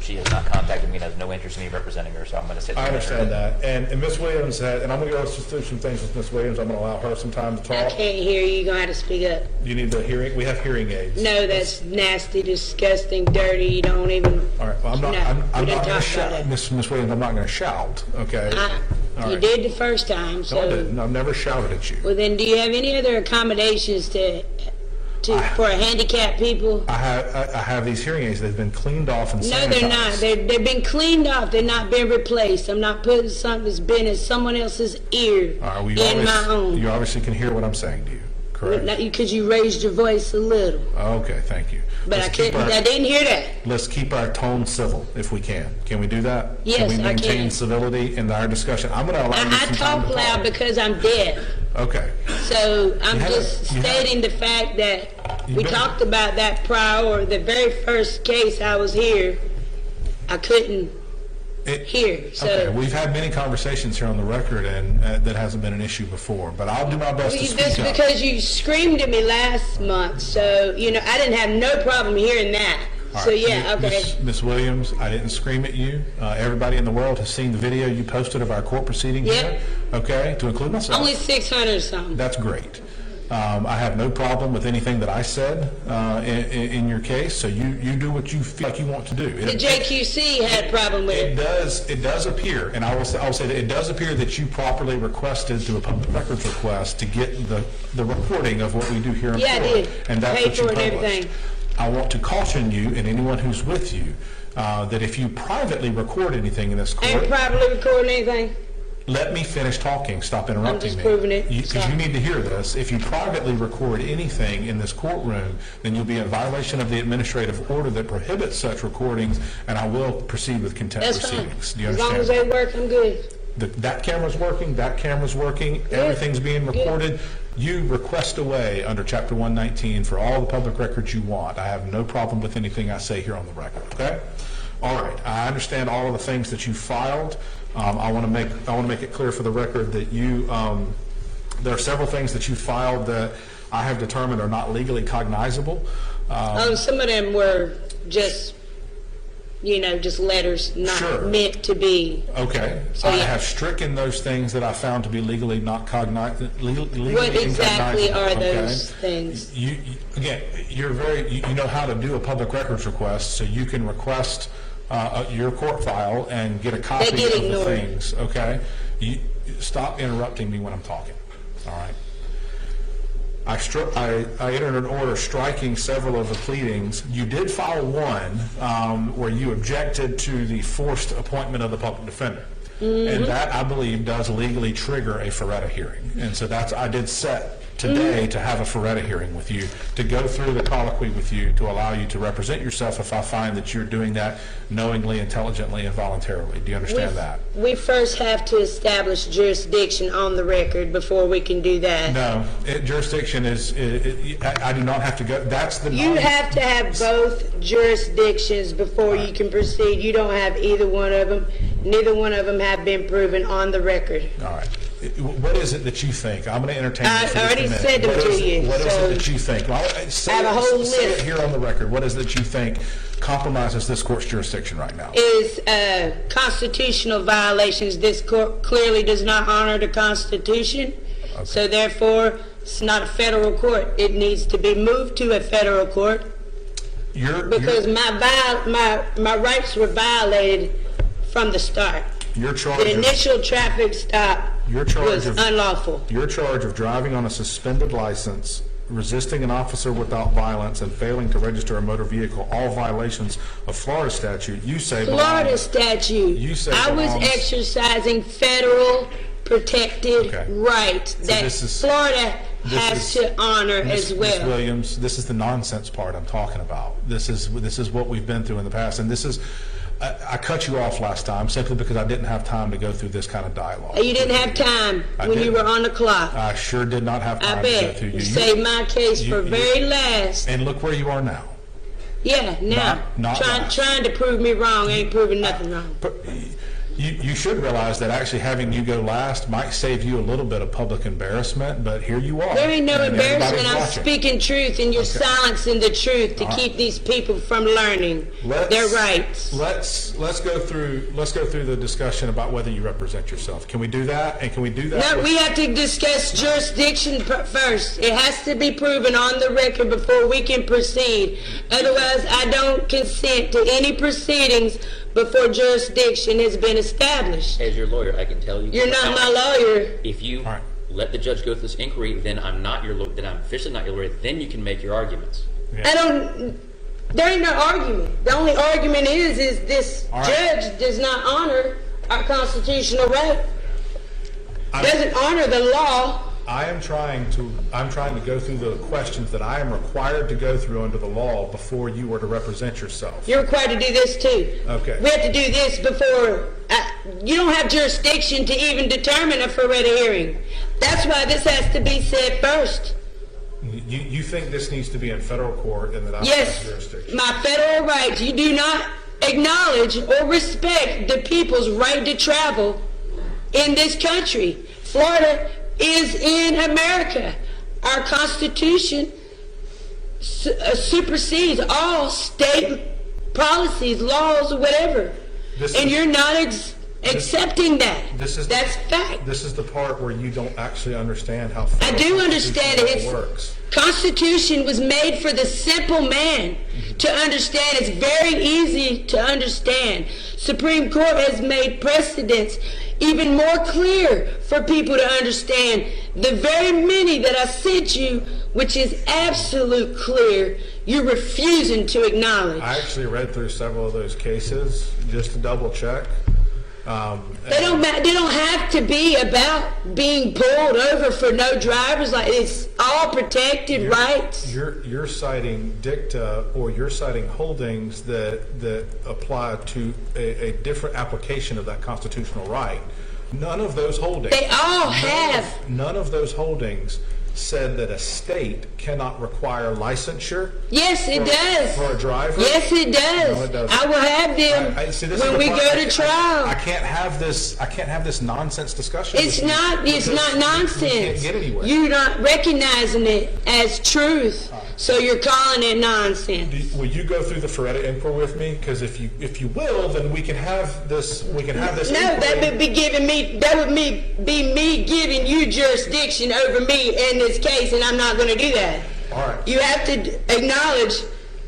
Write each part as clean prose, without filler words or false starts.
she has not contacted me and has no interest in me representing her, so I'm going to sit. I understand that. And Ms. Williams had, and I'm going to go through some things with Ms. Williams. I'm going to allow her some time to talk. I can't hear you. You're going to have to speak up. You need the hearing. We have hearing aids. No, that's nasty, disgusting, dirty. You don't even. All right. Well, I'm not. No, I'm we not didn't going to talk shout, about it. Ms. Williams. I'm not going to shout. Okay. You right. did the first time, so. No, I didn't. I've never shouted at you. Well, then, do you have any other accommodations for handicapped people? I have these hearing aids. They've been cleaned off and sanitized. No, they're not. They've been cleaned off. They're not been replaced. I'm not putting something that's been in someone else's ear All right, in my own. You obviously can hear what I'm saying to you, correct? Because you raised your voice a little. Okay, thank you. But I didn't hear that. Let's keep our tone civil if we can. Can we do that? Yes, can we I maintain can. civility in our discussion? I'm going to allow you I some time talk to loud talk. because I'm deaf. Okay. So I'm You just haven't- stating the fact that we been- talked about that prior, or the very first case I was here, I couldn't hear. So Okay, we've had many conversations here on the record, and that hasn't been an issue before. But I'll do my best to that's speak up. because you screamed at me last month. So I didn't have no problem hearing that. All So right. yeah, okay. Ms. Williams, I didn't scream at you. Everybody in the world has seen the video you posted of our court proceeding Yep. here. Okay, to include myself. Only 600 something. That's great. I have no problem with anything that I said in your case. So you do what you feel like you want to do. The JQC had a problem with It it. does appear, and I'll say that it does appear that you properly requested through a public records request to get the recording of what we do here in Yeah, I court. did. And that's Paid what you for it and published. everything. I want to caution you and anyone who's with you that if you privately record anything in this I ain't court, probably recording anything. let me finish talking. Stop interrupting just me. proving it. Because Sorry. you need to hear this. If you privately record anything in this courtroom, then you'll be in violation of the administrative order that prohibits such recordings, and I will proceed with contempt That's fine. proceedings. Do you As long understand? as they work, I'm good. That camera's working, that camera's working, everything's being Good. recorded. You request away under Chapter 119 for all the public records you want. I have no problem with anything I say here on the record, okay? All right, I understand all of the things that you filed. I want to make it clear for the record that there are several things that you filed that I have determined are not legally cognizable. Some of them were just, just letters not Sure. meant to be. Okay, So, I yeah. have stricken those things that I found to be legally not cognizable. What exactly are those things? Again, you know how to do a public records request, so you can request your court file and get a copy get of the ignored. things, okay? Stop interrupting me when I'm talking, all right? I entered an order striking several of the pleadings. You did file one where you objected to the forced appointment of the public defender. And that, I believe, does legally trigger a Ferretta hearing. And so I did set today to have a Ferretta hearing with you, to go through the colloquy with you, to allow you to represent yourself if I find that you're doing that knowingly, intelligently, and voluntarily. Do you understand that? We first have to establish jurisdiction on the record before we can do that. No, jurisdiction is, I do not have to go, that's the... You have to have both jurisdictions before you can proceed. You don't have either one of them. Neither one of them have been proven on the record. All right. What is it that you think? I'm going to entertain I you for just already a minute. said them What to is- you, What is so- it that you think? Well, I have a whole say list. it here on the record. What is it that you think compromises this court's jurisdiction right now? Is constitutional violations. This court clearly does not honor the Constitution, so therefore it's not a federal court. It needs to be moved to a federal court because my rights were violated from the start. Your charge The of- initial traffic stop was unlawful. Your charge of driving on a suspended license, resisting an officer without violence, and failing to register a motor vehicle, all violations of Florida statute, you say Florida statute. You say I was belongs- exercising federal protected rights that this is- Florida this has is- to honor Ms. as well. Ms. Williams, this is the nonsense part I'm talking about. This is what we've been through in the past, and this is. I cut you off last time simply because I didn't have time to go through this kind of dialogue. You didn't have time when you were on the clock. I sure did not have I time to go bet. through You saved my case for very last. And look where you are now. Yeah, now. Not last. Trying to prove me wrong ain't proving nothing wrong. But You should realize that actually having you go last might save you a little bit of public embarrassment, but here you are. There ain't no and everybody's embarrassment. I'm watching. speaking truth, and you're silencing the truth to keep these people from learning their rights. Let's go through the discussion about whether you represent yourself. Can we do that? And can we do that? No, with- we have to discuss jurisdiction first. It has to be proven on the record before we can proceed. Otherwise, I don't consent to any proceedings before jurisdiction has been established. As your lawyer, I can tell you. You're not my lawyer. If you All right. let the judge go through this inquiry, then I'm not your lawyer. Then I'm officially not your lawyer. Then you can make your arguments. There ain't no argument. The only argument is this All right. judge does not honor our constitutional right. Doesn't honor the law. I'm trying to go through the questions that I am required to go through under the law before you were to represent yourself. You're required to do this too. Okay. We have to do this before. You don't have jurisdiction to even determine a Feretta hearing. That's why this has to be said first. You think this needs to be in federal court and that I have Yes, jurisdiction? my federal rights. You do not acknowledge or respect the people's right to travel in this country. Florida is in America. Our Constitution supersedes all state policies, laws, or whatever. And you're not accepting that. That's fact. This is the part where you don't actually understand how I do understand it. works. Constitution was made for the simple man to understand. It's very easy to understand. Supreme Court has made precedents even more clear for people to understand. The very many that I sent you, which is absolute clear, you're refusing to acknowledge. I actually read through several of those cases just to double check. They don't have to be about being pulled over for no drivers. Like, it's all protected rights. You're citing dicta, or you're citing holdings that apply to a different application of that constitutional right. None of those holdings. They all have. None of those holdings said that a state cannot require licensure. Yes, it does. For a driver. Yes, it does. No, it doesn't. I will have them when we go to trial. I can't have this nonsense discussion. It's not nonsense. We can't get anywhere. You're not recognizing it as truth, so you're calling it nonsense. Will you go through the Feretta inquiry with me? Because if you will, then we can have this. No, that would be be me giving you jurisdiction over me in this case, and I'm not going to do that. All right. You have to acknowledge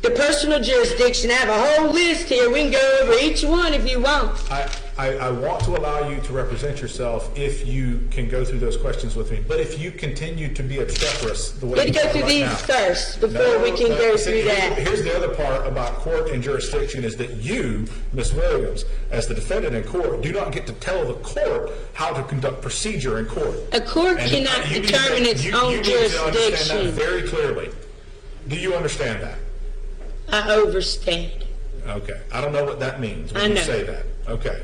the personal jurisdiction. I have a whole list here. We can go over each one if you want. I want to allow you to represent yourself if you can go through those questions with me. But if you continue to be obstreperous the way We have you to go are through right these now, first before we can go through that. Here's the other part about court and jurisdiction is that you, Ms. Williams, as the defendant in court, do not get to tell the court how to conduct procedure in court. A court And cannot you need determine to- its you own need to understand jurisdiction. that very clearly. Do you understand that? I overstand. Okay. I don't know what that means when I you know. say that. Okay.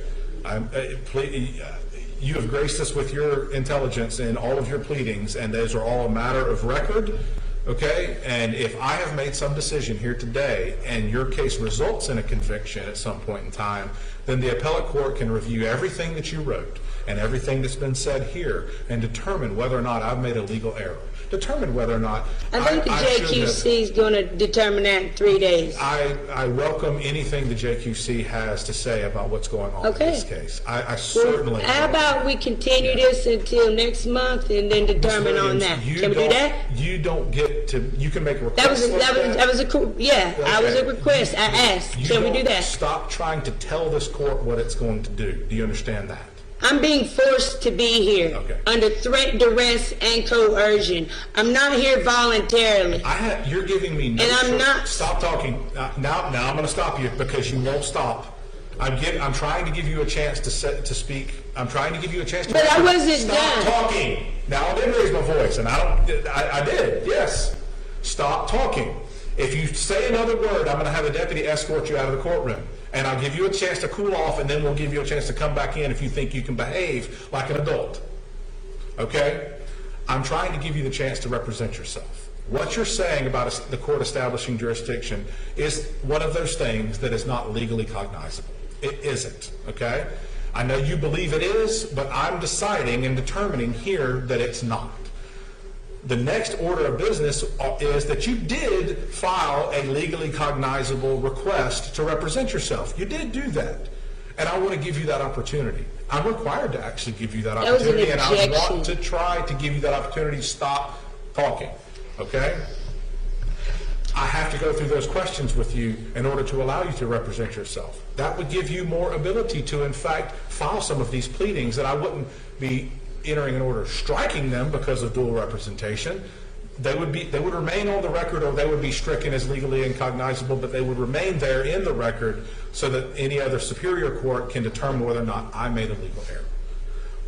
You have graced us with your intelligence in all of your pleadings, and those are all a matter of record. Okay? And if I have made some decision here today and your case results in a conviction at some point in time, then the appellate court can review everything that you wrote and everything that's been said here and determine whether or not I've made a legal error. Determine whether or not I think the should have- JQC is going to determine that in 3 days. I welcome anything the JQC has to say about what's going on in Okay. this case. I certainly. How about we continue this until next month and then determine on that? Can we do that? You don't get to. You can make a request. That was like a request. I asked. You Can we do don't that? Stop trying to tell this court what it's going to do. Do you understand that? I'm being forced to be here Okay. under threat, duress, and coercion. I'm not here voluntarily. You're giving me no. And I'm not- Stop talking. Now I'm going to stop you because you won't stop. I'm trying to give you a chance to speak. I'm trying to give you a chance to. But I wasn't Stop done. talking. Now I didn't raise my voice, and I did. Yes. Stop talking. If you say another word, I'm going to have a deputy escort you out of the courtroom. And I'll give you a chance to cool off, and then we'll give you a chance to come back in if you think you can behave like an adult. Okay? I'm trying to give you the chance to represent yourself. What you're saying about the court establishing jurisdiction is one of those things that is not legally cognizable. It isn't. Okay? I know you believe it is, but I'm deciding and determining here that it's not. The next order of business is that you did file a legally cognizable request to represent yourself. You did do that. And I want to give you that opportunity. I'm required to actually give you that opportunity, and I want to try to give you that opportunity to stop talking, okay? I have to go through those questions with you in order to allow you to represent yourself. That would give you more ability to, in fact, file some of these pleadings, that I wouldn't be entering an order striking them because of dual representation. They would remain on the record, or they would be stricken as legally incognizable, but they would remain there in the record so that any other superior court can determine whether or not I made a legal error.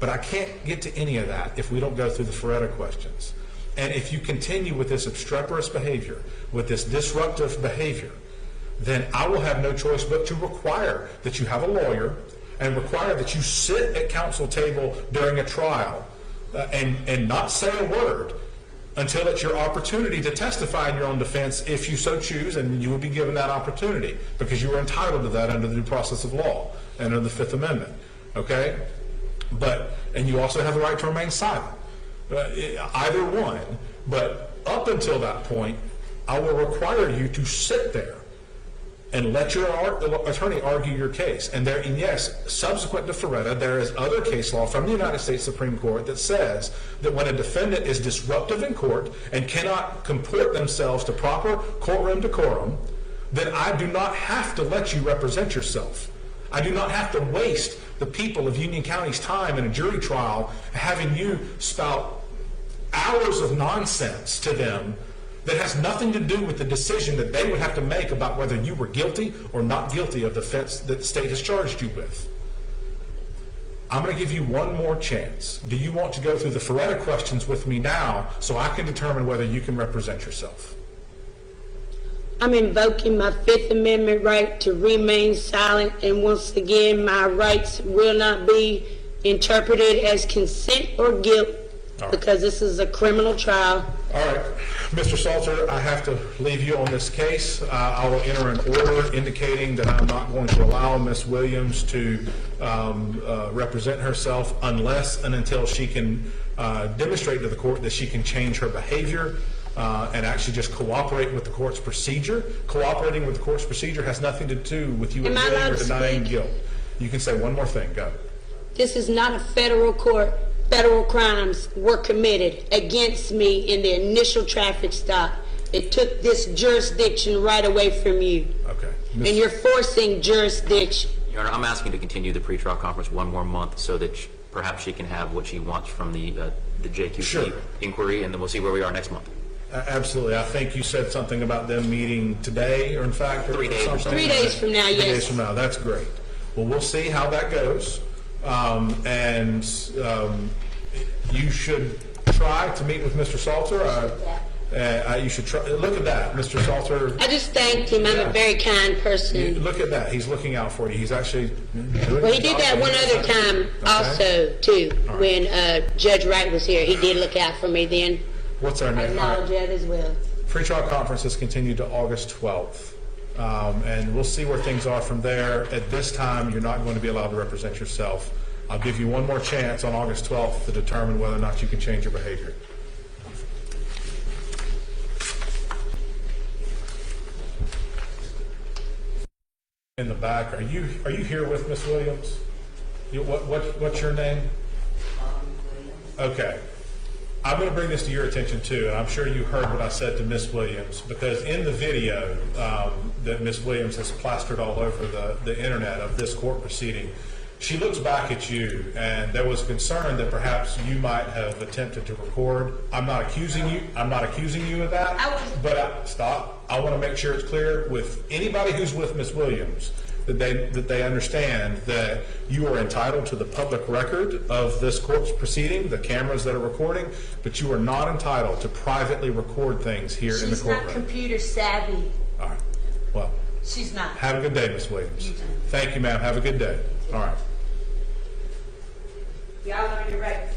But I can't get to any of that if we don't go through the Feretta questions. And if you continue with this obstreperous behavior, with this disruptive behavior, then I will have no choice but to require that you have a lawyer and require that you sit at counsel table during a trial and not say a word until it's your opportunity to testify in your own defense, if you so choose, and you will be given that opportunity because you are entitled to that under the due process of law and under the Fifth Amendment, okay? And you also have the right to remain silent, either one. But up until that point, I will require you to sit there and let your attorney argue your case. And yes, subsequent to Feretta, there is other case law from the United States Supreme Court that says that when a defendant is disruptive in court and cannot comport themselves to proper courtroom decorum, then I do not have to let you represent yourself. I do not have to waste the people of Union County's time in a jury trial having you spout hours of nonsense to them that has nothing to do with the decision that they would have to make about whether you were guilty or not guilty of the offense that the state has charged you with. I'm going to give you one more chance. Do you want to go through the Feretta questions with me now so I can determine whether you can represent yourself? I'm invoking my Fifth Amendment right to remain silent, and once again, my rights will not be interpreted as consent or guilt because this is a criminal trial. All right. Mr. Salter, I have to leave you on this case. I will enter an order indicating that I'm not going to allow Ms. Williams to represent herself unless and until she can demonstrate to the court that she can change her behavior and actually just cooperate with the court's procedure. Cooperating with the court's procedure has nothing to do with you admitting or denying guilt. You can say one more thing. Go. This is not a federal court. Federal crimes were committed against me in the initial traffic stop. It took this jurisdiction right away from you. Okay. And you're forcing jurisdiction. Your Honor, I'm asking to continue the pretrial conference one more month so that perhaps she can have what she wants from the JQC inquiry, and then we'll see where we are next month. Absolutely. I think you said something about them meeting today, or in fact, 3 days. 3 days from now, yes. 3 days from now. That's great. Well, we'll see how that goes. You should try to meet with Mr. Salter. You should try. Look at that, Mr. Salter. I just thanked him. I'm a very kind person. Look at that. He's looking out for you. He's actually doing Well, he did that one other time also, too, when Judge Wright was here. He did look out for me then. What's our name? I acknowledge that as well. Pretrial conference has continued to August 12th. And we'll see where things are from there. At this time, you're not going to be allowed to represent yourself. I'll give you one more chance on August 12th to determine whether or not you can change your behavior. In the back, are you here with Ms. Williams? What's your name? Okay. I'm going to bring this to your attention too, and I'm sure you heard what I said to Ms. Williams, because in the video that Ms. Williams has plastered all over the internet of this court proceeding, she looks back at you, and there was concern that perhaps you might have attempted to record. I'm not accusing you. I'm not accusing you of that. But stop. I want to make sure it's clear with anybody who's with Ms. Williams that they understand that you are entitled to the public record of this court's proceeding, the cameras that are recording, but you are not entitled to privately record things here in the courtroom. She's not computer savvy. All right. Well, she's not. Have a good day, Ms. Williams. You too. Thank you, ma'am. Have a good day. All right. Y'all know you're right.